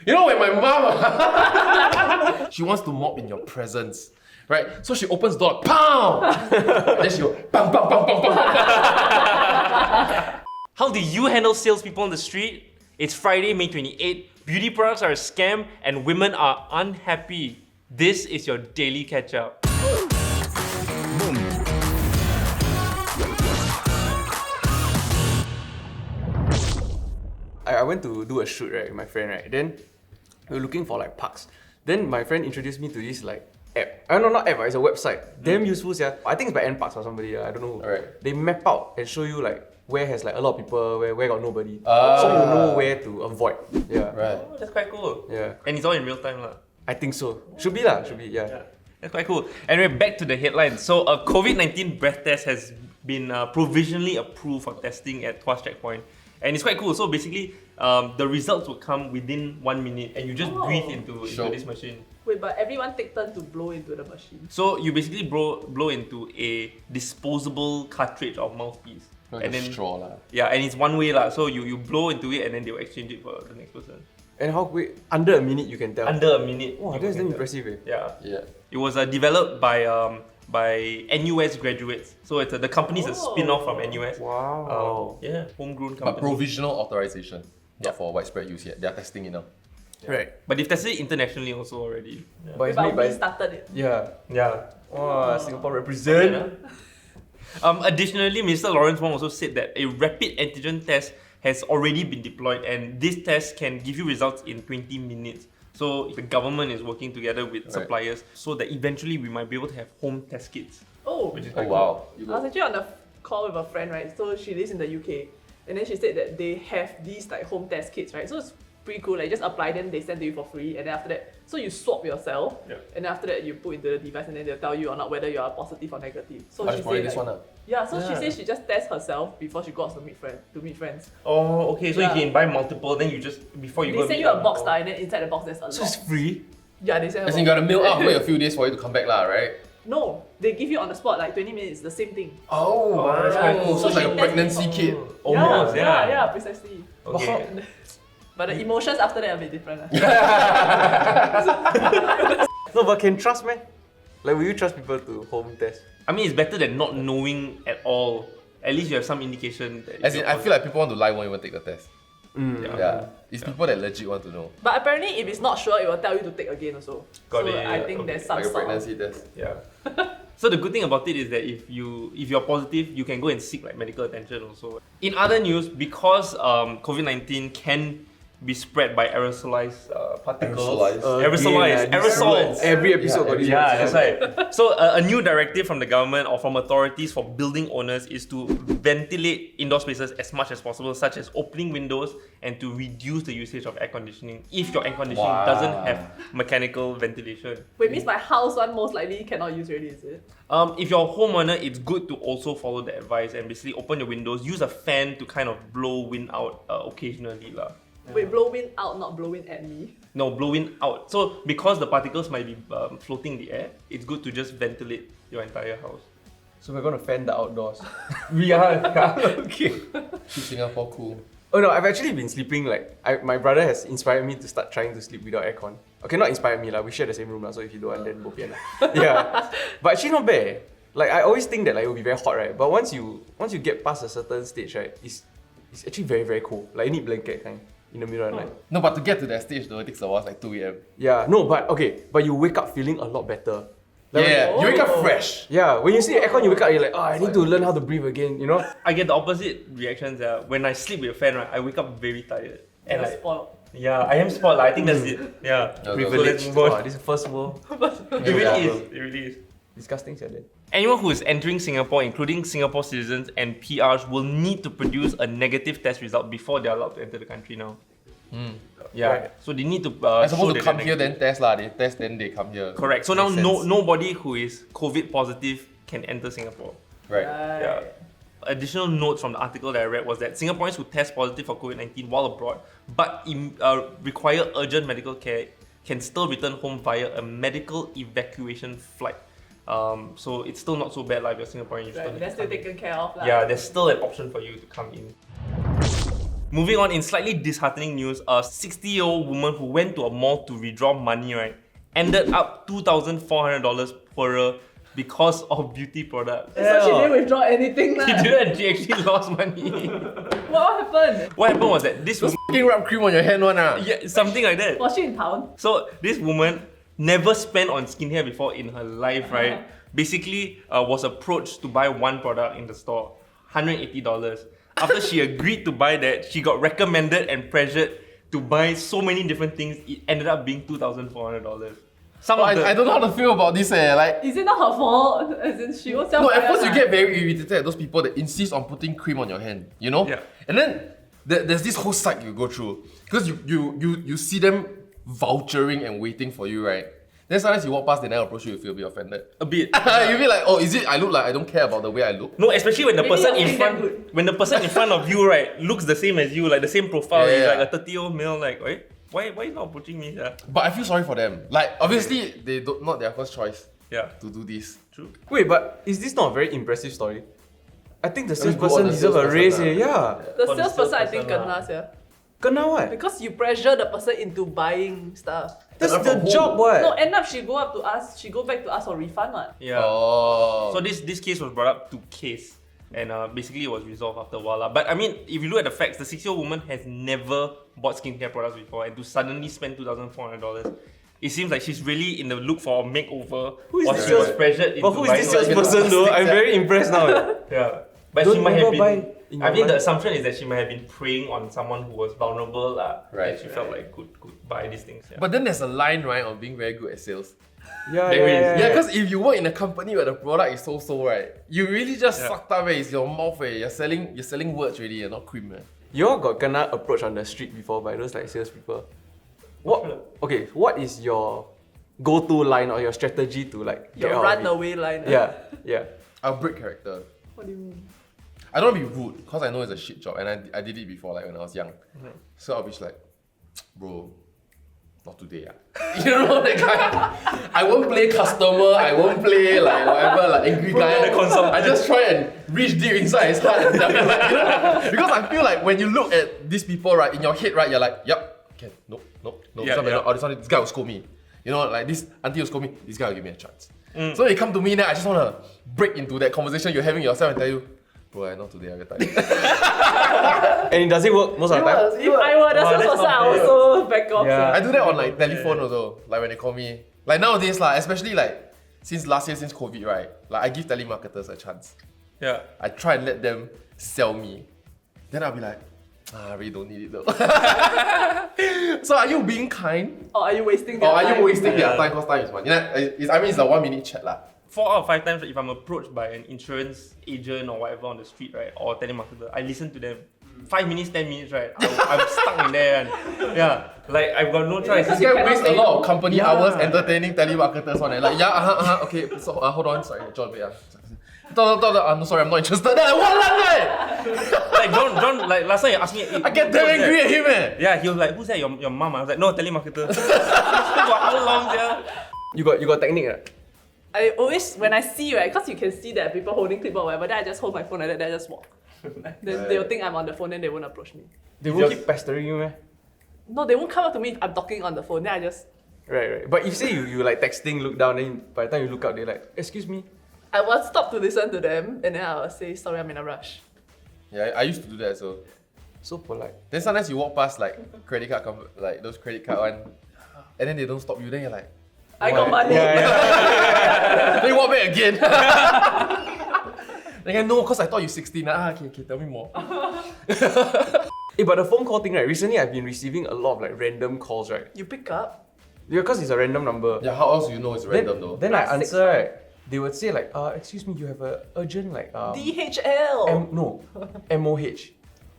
You know when my mom, she wants to mop in your presence, right? So she opens the door, pow! Then she go, bang, bang, bang, bang, bang. How do you handle salespeople on the street? It's Friday, May 28th. Beauty products are a scam and women are unhappy. This is your daily catch-up. I went to do a shoot, right, with my friend, right? Then we were looking for like parks. Then my friend introduced me to this like app. I don't know, not app, it's a website. Damn useful, yeah. I think it's by NParks or somebody, I don't know. Alright. They map out and show you like where has like a lot of people, where got nobody. So you know where to avoid. Yeah. Right. Oh, that's quite cool. Yeah. And it's all in real time lah. I think so. Should be lah, should be, yeah. That's quite cool. Anyway, back to the headline. So a COVID-19 breath test has been provisionally approved for testing at Tuas Checkpoint. And it's quite cool. So basically, the results will come within 1 minute and you just breathe into this machine. Wait, but everyone take turn to blow into the machine. So you basically blow into a disposable cartridge or mouthpiece. Like and a then, straw lah. Yeah, and it's one way lah. So you blow into it and then they will exchange it for the next person. And how quick? Under a minute you can tell. Under a minute. Wow, you that's can damn tell. impressive, eh? Yeah. Yeah. It was developed by NUS graduates. So it's the company is a spin-off from NUS. Wow. Yeah, homegrown But company. provisional authorization. Not for widespread use yet. They are testing it now. Right. But they've tested it internationally also already. Yeah. But it's But made by... we started it. Yeah. Yeah. Wow, Singapore represent. Additionally, Minister Lawrence Wong also said that a rapid antigen test has already been deployed and this test can give you results in 20 minutes. So the government is working together with suppliers so that eventually we might be able to have home test kits. Oh, Which is Oh quite wow. You I was go. actually on a call with a friend, right? So she lives in the UK, and then she said that they have these like home test kits, right? So it's pretty cool. Like just apply them, they send to you for free, and then after that, so you swap yourself, and then after that you put into the device, and then they'll tell you or not whether you are positive or negative. So I she just borrow said this like, one. yeah. So she says she just tests herself before she goes to meet friends. Oh, okay. So Yeah. you can buy multiple, then you just before you They go send meet you a other box people. lah, and then inside the box there's a So lot. it's free? Yeah, they send. As in you gotta mail out, wait a few days for it to come back lah, right? No, they give you on the spot like 20 minutes, the same thing. Oh, that's quite cool. So it's like a she pregnancy tested kit. Almost, yeah, precisely. Okay. But the emotions after that are a bit different. No, but can trust, man? Like, will you trust people to home test? I mean, it's better than not knowing at all. At least you have some indication that. As in, I feel like people want to lie won't even take the test. Yeah. Yeah. It's people that legit want to know. But apparently, if it's not sure, it will tell you to take again also. Got so it, I yeah, think okay. there's some Like a sort of... pregnancy test. Yeah. So the good thing about it is that if you're positive, you can go and seek like medical attention also. In other news, because COVID-19 can be spread by aerosolized particles. Aerosols. Every episode got this. Yeah, that's right. So a new directive from the government or from authorities for building owners is to ventilate indoor spaces as much as possible, such as opening windows and to reduce the usage of air conditioning if your air conditioning doesn't have mechanical ventilation. Wait, means my house one most likely cannot use already, is it? If you're a homeowner, it's good to also follow the advice and basically open your windows, use a fan to kind of blow wind out occasionally lah. Wait, blow wind out, not blow wind at me. No, blow wind out. So because the particles might be floating in the air, it's good to just ventilate your entire house. So we're gonna fan the outdoors. We are. Okay. Keep Singapore cool. Oh no, I've actually been sleeping like... my brother has inspired me to start trying to sleep without aircon. Okay, not inspired me lah, we share the same room lah, so if you don't want then bo pian lah. Yeah. But actually not bad. Like I always think that like it will be very hot, right? But once you get past a certain stage, right, it's actually very, very cold. Like you need blanket kind in the middle of the night. No, but to get to that stage though, it takes a while, it's like 2 a.m. Yeah, no, but okay, but you wake up feeling a lot better. Like Yeah, you wake up Oh. fresh. Yeah, when you see aircon, you wake up, you're like, oh, I need to learn how to breathe again, you know? I get the opposite reactions. When I sleep with a fan, right, I wake up very tired. And You're like, spoiled. yeah, I am spoiled. I think that's it. Yeah. Yeah, Privileged. move on. Wow, this is first world. It really is. It really is. Disgusting, sia then. Anyone who is entering Singapore, including Singapore citizens and PRs, will need to produce a negative test result before they're allowed to enter the country now. Yeah, Right. so they need to. I'm show supposed that to come they're here, negative. then test lah. They test, then they come here. Correct. So now Makes sense. nobody who is COVID positive can enter Singapore. Right. Yeah. Additional notes from the article that I read was that Singaporeans who test positive for COVID-19 while abroad but require urgent medical care can still return home via a medical evacuation flight. So it's still not so bad like if you're Singaporean. You still Right, need that's to still come in. taken care of. Yeah, there's still an option for you to come in. Moving on, in slightly disheartening news, a 60-year-old woman who went to a mall to withdraw money, right, ended up $2,400 poorer because of beauty products. So she didn't withdraw anything. She didn't, she actually lost money. What happened? What happened was that this woman, Fucking rub cream on your hand one yeah, something like that. Was she in town? So this woman never spent on skincare before in her life, right? Basically, was approached to buy one product in the store, $180. After she agreed to buy that, she got recommended and pressured to buy so many different things. It ended up being $2,400. Some of the, I don't know how to feel about this like. Is it not her fault? As in, she was No, at first you get very irritated at those people that insist on putting cream on your hand, you know? Yeah. And then there's this whole cycle you go through. Because you see them vouchering and waiting for you, right? Then sometimes you walk past, they never approach you, you feel a bit offended. a bit. You feel like, oh, is it I look like I don't care about the way I look? No, especially when the Maybe person you're in feeling that front, good. when the person in front of you, right, looks the same as you, like the same profile, Yeah, is yeah. like a 30-year-old male, like, why you not approaching me? Yeah. But I feel sorry for them. Like, obviously, they don't not their first choice Yeah. to do this. True. Wait, but is this not a very impressive story? I think the Let's go on salesperson the deserves a salesperson raise. lah. Yeah. The For the salesperson, I think, salesperson kena sia. Kena what? Because you pressure the person into buying stuff. That's Kena the from who? job, what? No, end up she go back to ask for refund, what? Yeah. Oh. So this case was brought up to case, and basically it was resolved after a while lah. But I mean, if you look at the facts, the 60-year-old woman has never bought skincare products before, and to suddenly spend $2,400, it seems like she's really in the look for a makeover. Who is or this she was sales- pressured into But who is this buying- salesperson though? I'm very impressed now. Yeah. But Don't she might ever have buy been. in I your think the life. assumption is that she might have been preying on someone who was vulnerable, Right, and she felt like could buy these things. Yeah. But then there's a line, right, on being very good at sales. Yeah, There is. Yeah, because if you work in a company where the product is so, right, you really just Yeah. sucked up, it's your mouth, you're selling words really, you're not cream, You all got kena approached on the street before by those like salespeople? What? Okay, what is your go-to line or your strategy to like get Your out of it? runaway line. Yeah, yeah. I'll break character. What do you mean? I don't want to be rude, because I know it's a shit job, and I did it before, like when I was young. So I'll be just like, bro, not today. You know that guy? I won't play customer, I won't play like whatever, like angry guy. the consultant. I just try and reach deep inside his heart and tell him, like, you know? Because I feel like when you look at these people, right, in your head, right, you're like, yep, okay, nope. Yeah, This guy will scold me. You know, like this auntie will scold me, this guy will give me a chance. So you come to me now, I just want to break into that conversation you're having yourself and tell you, bro, not today, I'm tired. And does it work most of the time? If I were the Wow, that's salesperson, not I bad. also back off. Yeah. I do that on like telephone also, like when they call me. Like nowadays, like, especially like since last year, since COVID, right? Like I give telemarketers a chance. Yeah. I try and let them sell me. Then I'll be like, I really don't need it though. So are you being kind? Or are you wasting Or their are time? you wasting Yeah. their time? Because time is money. I mean, it's a 1 minute chat lah. 4 out of 5 times if I'm approached by an insurance agent or whatever on the street, right, or telemarketer, I listen to them. 5 minutes, 10 minutes, right? I'm stuck in there, and yeah, like I've got no choice. This you guy cannot wastes a say lot no. of company Yeah. hours entertaining telemarketers on it. Like, yeah, okay, so hold on, sorry, John, wait, no, sorry, I'm not interested. Then what lah, Like John, like last time he asked me, I get damn angry at him, Yeah, he was like, who's that? Your mom? I was like, no, telemarketer. For how long, yeah? You got technique, right? I always, when I see, right, because you can see that people holding clipboard or whatever, then I just hold my phone like that, then I just walk. Then they'll think I'm on the phone, then they won't approach me. They won't keep pestering you, man. No, they won't come up to me if I'm talking on the phone, then I just, Right. But if say you like texting, look down, then by the time you look up, they're like, excuse me. I will stop to listen to them, and then I will say, sorry, I'm in a rush. Yeah, I used to do that so. So polite. Then sometimes you walk past like credit card, like those credit card one, and then they don't stop you. Then you're like, I got money. then you walk back again. Then I no, cause I thought you 16. Okay, tell me more. But the phone call thing, right? Recently I've been receiving a lot of like random calls, right? You pick up. Yeah, because it's a random number. Yeah, how else do you know it's random though? Then I Plus answer, 65. right? They would say like, excuse me, you have a urgent like DHL. MOH.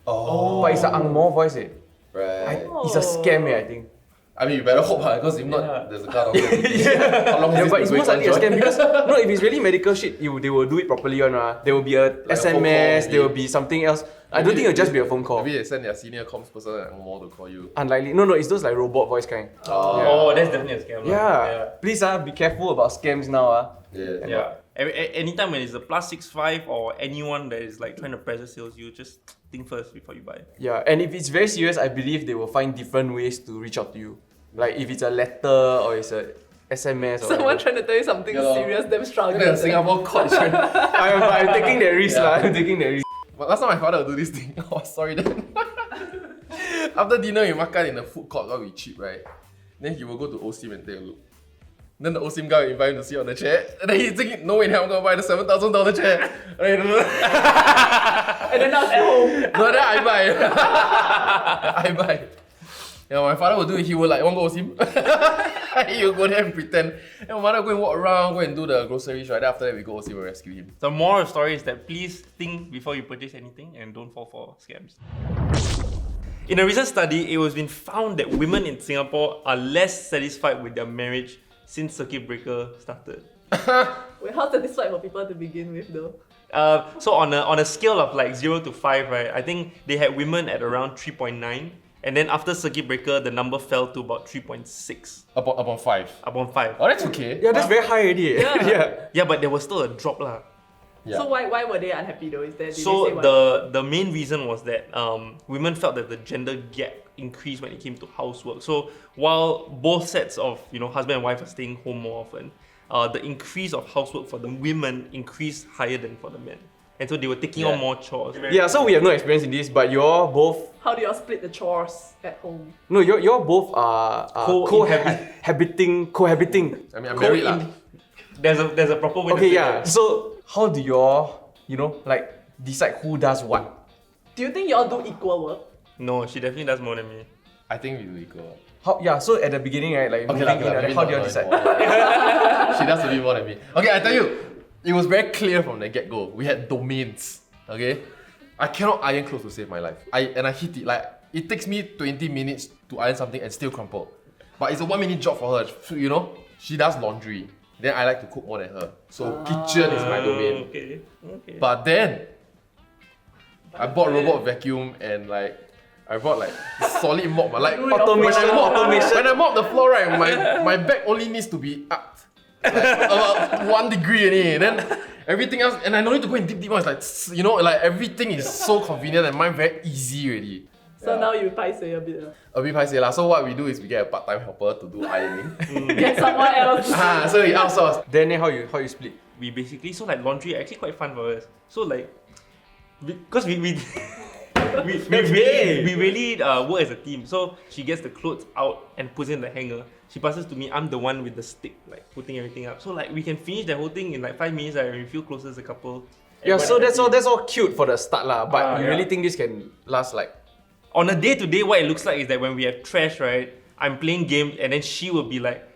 Oh, But it's an Angmo voice, eh? right. It's a scam, eh, I think. I mean, you better hope, because if not, Yeah. there's a card on there. How long has Yeah, this but been it's going most likely a on, scam John? because no, if it's really medical shit, they will do it properly on. There will be a Like a phone SMS, call, there will maybe. be something else. I don't think it'll just be a phone call. Maybe they send their senior comms person and more to call you. Unlikely. No, it's those like robot voice kind. Oh, that's definitely a scam. Yeah. Please, be careful about scams now. Yeah. Yeah. Anytime when it's a +65 or anyone that is like trying to pressure sales you, just think first before you buy. Yeah, and if it's very serious, I believe they will find different ways to reach out to you. Like if it's a letter or it's a SMS or Someone whatever. trying to tell you something Yeah, lor. serious, them struggling. Look at Singapore court. I'm taking that risk lah. I'm taking that risk. But last time my father would do this thing. Oh, sorry then. After dinner, we makan in the food court, because we cheap, right? Then he will go to OSIM and take a look. Then the OSIM guy will invite him to sit on the chair. And then he's thinking, no way, I'm gonna buy the $7,000 chair. And then now it's at home. No, then I buy. I buy. Yeah, my father will do it. He will like, want to go OSIM? He will go there and pretend. And my mother will go and walk around, go and do the groceries, right? Then after that, we go OSIM and rescue him. The moral of the story is that please think before you purchase anything and don't fall for scams. In a recent study, it was been found that women in Singapore are less satisfied with their marriage since circuit breaker started. Wait, how satisfied were people to begin with though? So on a scale of like 0 to 5, right, I think they had women at around 3.9, and then after circuit breaker, the number fell to about 3.6. Upon 5. Upon 5. Oh, that's okay. Yeah, that's very high already. Yeah. Yeah, but there was still a drop lah. Yeah. So why were they unhappy though? Did they say So why? the main reason was that women felt that the gender gap increased when it came to housework. So while both sets of husband and wife are staying home more often, the increase of housework for the women increased higher than for the men, and so they were taking on more chores. Yeah, so we have no experience in this, but you're both. How do y'all split the chores at home? No, you're both cohabiting. I mean, I'm married lah. There's a proper way to Okay, say yeah. that. So how do y'all, like decide who does what? Do you think y'all do equal work? No, she definitely does more than me. I think we do equal. How? Yeah. So at the beginning, right, like moving in, maybe how not do y'all nice decide? more. She does a bit more than me. Okay, I tell you, it was very clear from the get-go. We had domains. Okay, I cannot iron clothes to save my life. I hit it like it takes me 20 minutes to iron something and still crumple. But it's a 1-minute job for her. She does laundry. Then I like to cook more than her. So kitchen is my domain. Okay. But then I bought robot vacuum and I bought solid mop. Like Automation. When I mop the floor, right, my back only needs to be up about 1 degree only. Then everything else, and I don't need to go and deep one. It's like everything is so convenient and mine very easy already. So now you paiseh a bit. A bit paiseh lah. So what we do is we get a part-time helper to do ironing. Get someone else. So we outsource. Then how you split? We basically, so like laundry actually quite fun for us. So like, because we really work as a team. So she gets the clothes out and puts in the hanger. She passes to me. I'm the one with the stick, like putting everything up. So like we can finish the whole thing in like 5 minutes. Like, we feel closer as a couple. Yeah. So that's all cute for the start lah. But you yeah. really think this can last like? On a day-to-day, what it looks like is that when we have trash, right, I'm playing games and then she will be like,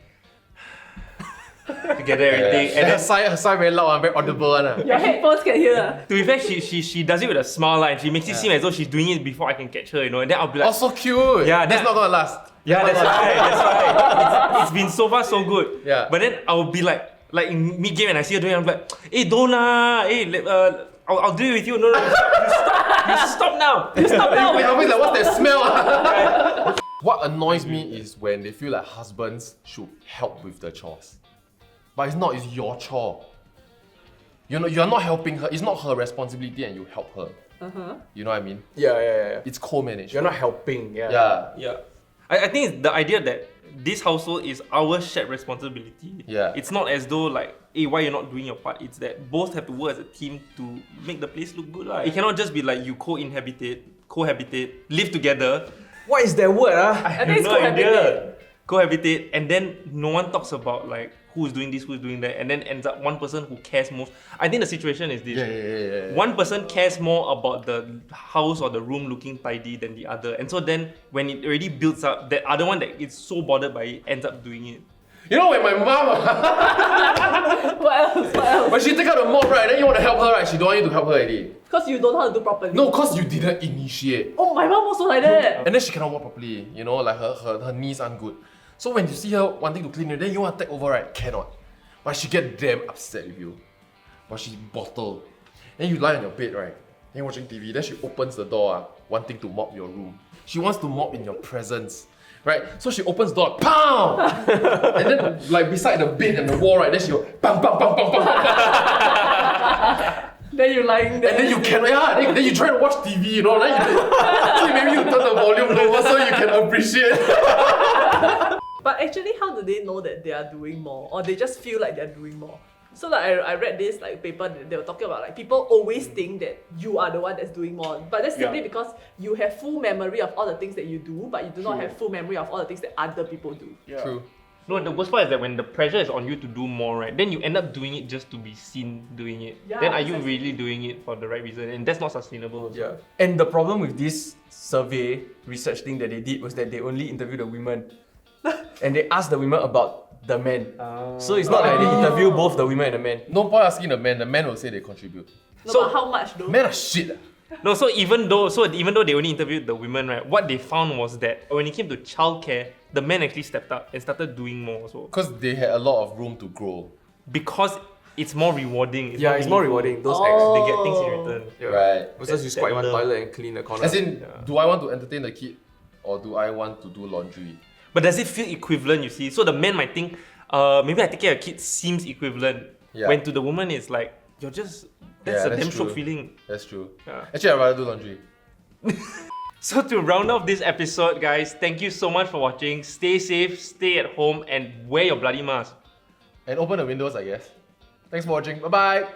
to gather everything. And And her sigh very loud, very audible. Your headphones can hear. to be fair, she does it with a smile and she makes it seem as though she's doing it before I can catch her, And then I'll be like, Oh, so cute. Yeah, that's that- not gonna last. yeah, that's right. It's been so far so good. Yeah. But then I will be like in mid-game and I see her doing it, I'm like, hey, don't I'll do it with you. No, you stop now. You stop now. Wait, always like, what's that smell? What annoys me is when they feel like husbands should help with the chores. But it's not, it's your chore. You're not helping her, it's not her responsibility and you help her. You know what I mean? Yeah. It's co-managed. You're not helping. Yeah. Yeah. Yeah. I think it's the idea that this household is our shared responsibility. Yeah. It's not as though like, hey, why you're not doing your part? It's that both have to work as a team to make the place look good. It cannot just be like you cohabitate, live together. What is that word? I think it's cohabitate. Cohabitate, and then no one talks about like who's doing this, who's doing that, and then ends up one person who cares most. I think the situation is this. Yeah. One person cares more about the house or the room looking tidy than the other. And so then when it already builds up, that other one that is so bothered by it ends up doing it. You know when my mom, What else? when she take out the mop, right, then you want to help her, right, she don't want you to help her already. Because you don't know how to do properly. No, cause you didn't initiate. Oh, my mom also like that. And then she cannot walk properly, like her knees aren't good. So when you see her wanting to clean it, then you want to take over, right? Cannot. But she get damn upset with you. But she bottle. Then you lie on your bed, right? Then you're watching TV, then she opens the door, wanting to mop your room. She wants to mop in your presence. Right? So she opens the door, pow! And then like beside the bed and the wall, right? Then she go, bang, bang, bang, bang, bang. Then you lying there. And then you can, then you try to watch TV, you know, like so maybe you turn the volume lower so you can appreciate. But actually, how do they know that they are doing more, or they just feel like they're doing more? So like I read this like paper that they were talking about like people always think that you are the one that's doing more, but that's simply because you have full memory of all the things that you do, but you do not have full memory of all the things that other people do. Yeah. True. No, the worst part is that when the pressure is on you to do more, right, then you end up doing it just to be seen doing it. Yeah, then are you exactly. really doing it for the right reason? And that's not sustainable. Also. Yeah. And the problem with this survey research thing that they did was that they only interviewed the women. And they asked the women about the men. So it's not like they interview both the women and the men. No point asking the men will say they contribute. No, So- but how much though? Men are shit. No, so even though they only interviewed the women, right, what they found was that when it came to childcare, the men actually stepped up and started doing more also. Because they had a lot of room to grow. Because it's more rewarding. Yeah, it's more meaningful. rewarding. Those They get things in return. Yeah. Right. Versus you squat in one toilet and clean the corner. As in, do I want to entertain the kid or do I want to do laundry? But does it feel equivalent, you see? So the man might think, maybe I take care of a kid seems equivalent. Yeah. When to the woman it's like, you're just, that's a Yeah, that's damn shock true. feeling. That's true. Yeah. Actually, I'd rather do laundry. So to round off this episode, guys, thank you so much for watching. Stay safe, stay at home, and wear your bloody mask. And open the windows, I guess. Thanks for watching. Bye-bye.